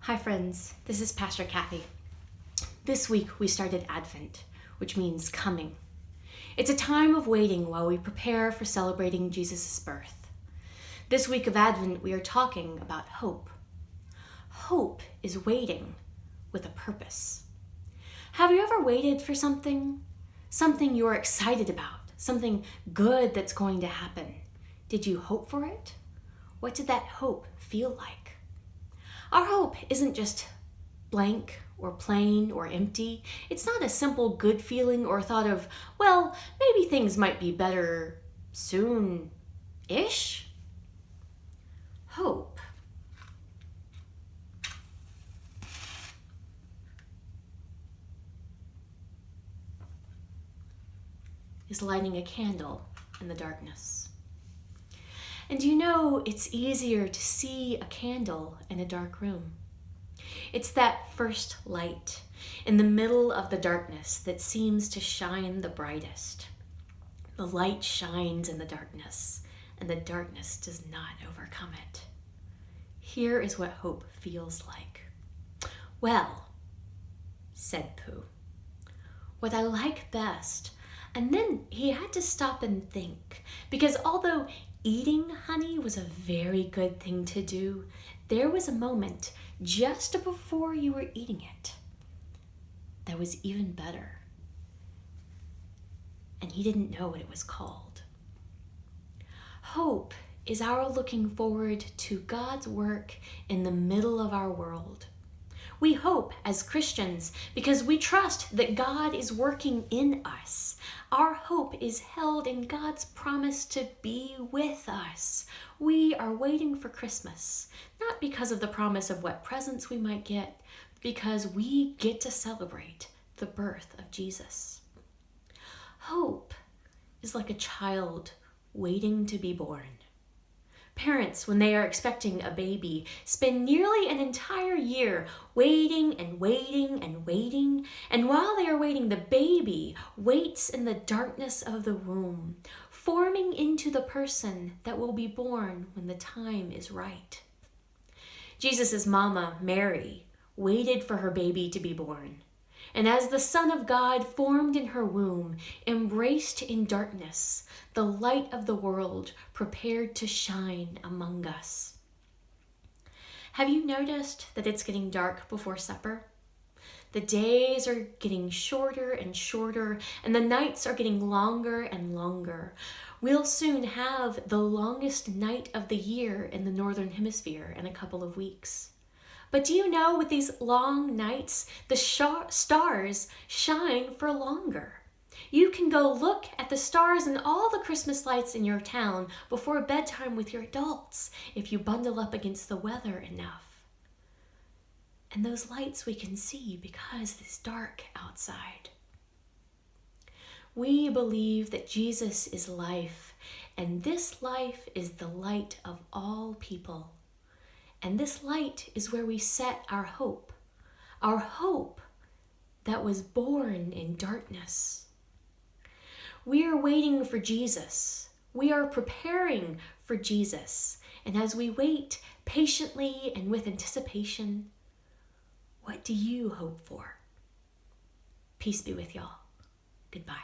Hi friends, this is Pastor Kathy. This week we started Advent, which means coming. It's a time of waiting while we prepare for celebrating Jesus' birth. This week of Advent we are talking about hope. Hope is waiting with a purpose. Have you ever waited for something? Something you're excited about, something good that's going to happen. Did you hope for it? What did that hope feel like? Our hope isn't just blank or plain or empty. It's not a simple good feeling or thought of, well, maybe things might be better soon-ish. Hope is lighting a candle in the darkness. And you know, it's easier to see a candle in a dark room. It's that first light in the middle of the darkness that seems to shine the brightest. The light shines in the darkness, and the darkness does not overcome it. Here is what hope feels like. Well, said Pooh, what I like best. And then he had to stop and think, because although eating honey was a very good thing to do, there was a moment just before you were eating it that was even better. And he didn't know what it was called. Hope is our looking forward to God's work in the middle of our world. We hope as Christians because we trust that God is working in us. Our hope is held in God's promise to be with us. We are waiting for Christmas, not because of the promise of what presents we might get, but because we get to celebrate the birth of Jesus. Hope is like a child waiting to be born. Parents, when they are expecting a baby, spend nearly an entire year waiting and waiting and waiting. And while they are waiting, the baby waits in the darkness of the womb, forming into the person that will be born when the time is right. Jesus' mama, Mary, waited for her baby to be born. And as the Son of God formed in her womb, embraced in darkness, the light of the world prepared to shine among us. Have you noticed that it's getting dark before supper? The days are getting shorter and shorter, and the nights are getting longer and longer. We'll soon have the longest night of the year in the Northern Hemisphere in a couple of weeks. But do you know, with these long nights, the stars shine for longer. You can go look at the stars and all the Christmas lights in your town before bedtime with your adults if you bundle up against the weather enough. And those lights we can see because it's dark outside. We believe that Jesus is life, and this life is the light of all people. And this light is where we set our hope that was born in darkness. We are waiting for Jesus. We are preparing for Jesus. And as we wait patiently and with anticipation, what do you hope for? Peace be with y'all. Goodbye.